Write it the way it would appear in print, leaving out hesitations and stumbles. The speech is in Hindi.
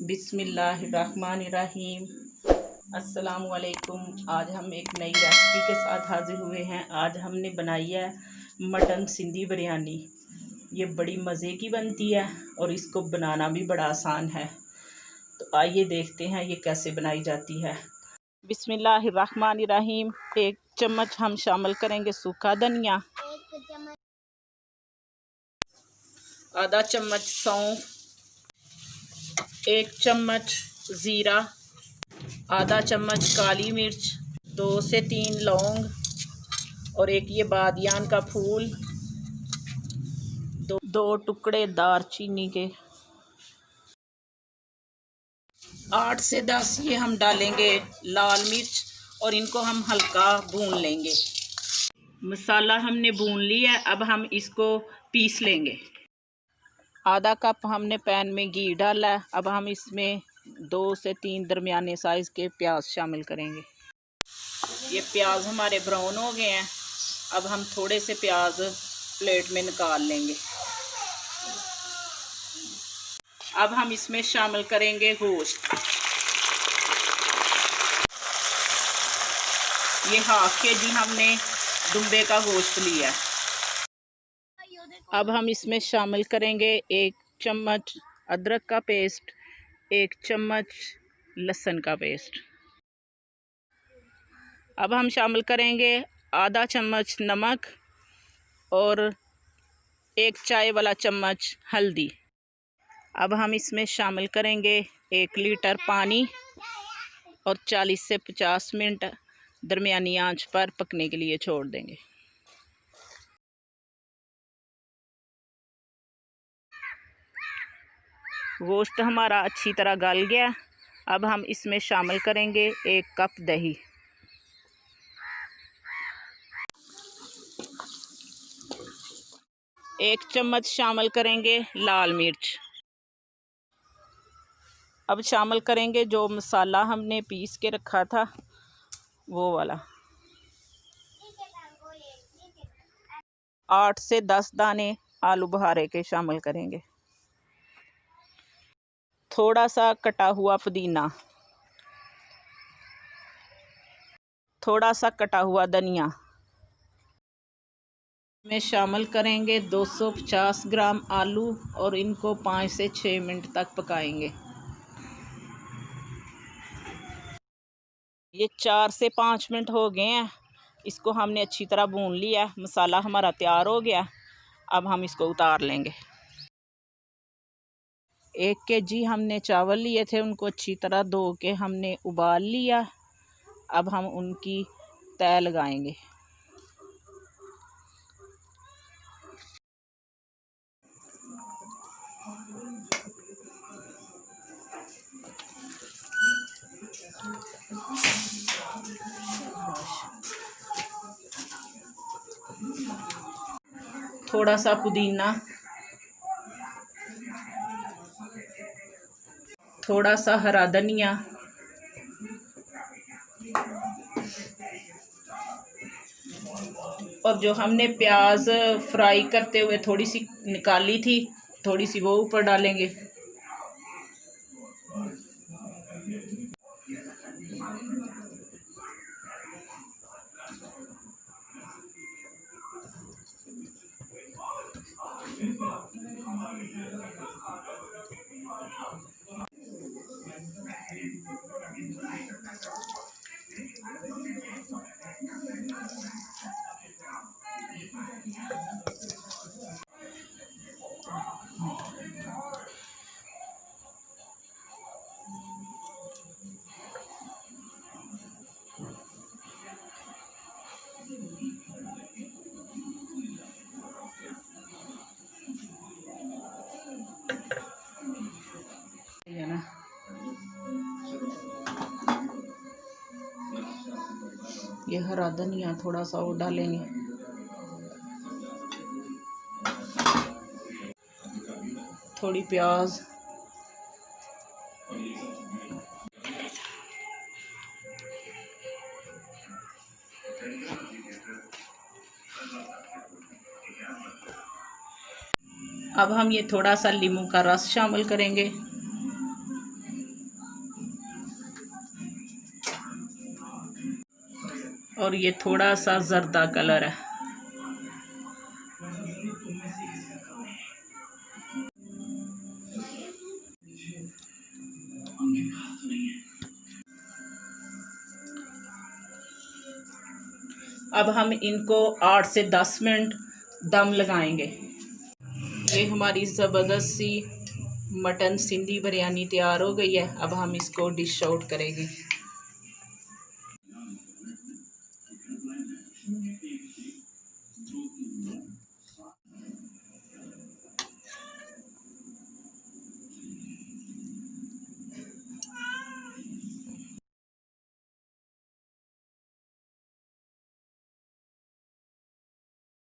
बिस्मिल्लाहिर्रहमानिर्रहीम। अस्सलामुअलैकुम। आज हम एक नई रेसिपी के साथ हाजिर हुए हैं। आज हमने बनाई है मटन सिंधी बिरयानी। ये बड़ी मज़े की बनती है और इसको बनाना भी बड़ा आसान है। तो आइए देखते हैं ये कैसे बनाई जाती है। बिस्मिल्लाहिर्रहमानिर्रहीम। 1 चम्मच हम शामिल करेंगे सूखा धनिया, आधा चम्मच सौंफ, 1 चम्मच ज़ीरा, आधा चम्मच काली मिर्च, 2 से 3 लौंग और एक ये बादियान का फूल, दो टुकड़े दारचीनी के, 8 से 10 ये हम डालेंगे लाल मिर्च और इनको हम हल्का भून लेंगे। मसाला हमने भून लिया है, अब हम इसको पीस लेंगे। आधा कप हमने पैन में घी डाला है। अब हम इसमें 2 से 3 दरमियाने साइज़ के प्याज शामिल करेंगे। ये प्याज हमारे ब्राउन हो गए हैं। अब हम थोड़े से प्याज प्लेट में निकाल लेंगे। अब हम इसमें शामिल करेंगे गोश्त। ये ½ kg हमने दुम्बे का गोश्त लिया है। अब हम इसमें शामिल करेंगे 1 चम्मच अदरक का पेस्ट, 1 चम्मच लहसुन का पेस्ट। अब हम शामिल करेंगे आधा चम्मच नमक और 1 चाय वाला चम्मच हल्दी। अब हम इसमें शामिल करेंगे 1 लीटर पानी और 40 से 50 मिनट दरमियानी आंच पर पकने के लिए छोड़ देंगे। गोश्त हमारा अच्छी तरह गल गया। अब हम इसमें शामिल करेंगे 1 कप दही, एक चम्मच शामिल करेंगे लाल मिर्च। अब शामिल करेंगे जो मसाला हमने पीस के रखा था वो वाला। 8 से 10 दाने आलू बुखारे के शामिल करेंगे। थोड़ा सा कटा हुआ पुदीना, थोड़ा सा कटा हुआ धनिया। में शामिल करेंगे 250 ग्राम आलू और इनको 5 से 6 मिनट तक पकाएंगे। ये 4 से 5 मिनट हो गए हैं। इसको हमने अच्छी तरह भून लिया। मसाला हमारा तैयार हो गया। अब हम इसको उतार लेंगे। 1 kg हमने चावल लिए थे, उनको अच्छी तरह धो के हमने उबाल लिया। अब हम उनकी तह लगाएंगे। थोड़ा सा पुदीना, थोड़ा सा हरा धनिया, और जो हमने प्याज फ्राई करते हुए थोड़ी सी निकाली थी, थोड़ी सी वो ऊपर डालेंगे। ये ना, ये हरा धनिया थोड़ा सा और डालेंगे। थोड़ी प्याज, अब हम ये थोड़ा सा नींबू का रस शामिल करेंगे। और ये थोड़ा सा जर्दा कलर है। अब हम इनको 8 से 10 मिनट दम लगाएंगे। ये हमारी ज़बरदस्त सी मटन सिंधी बिरयानी तैयार हो गई है। अब हम इसको डिश आउट करेंगे।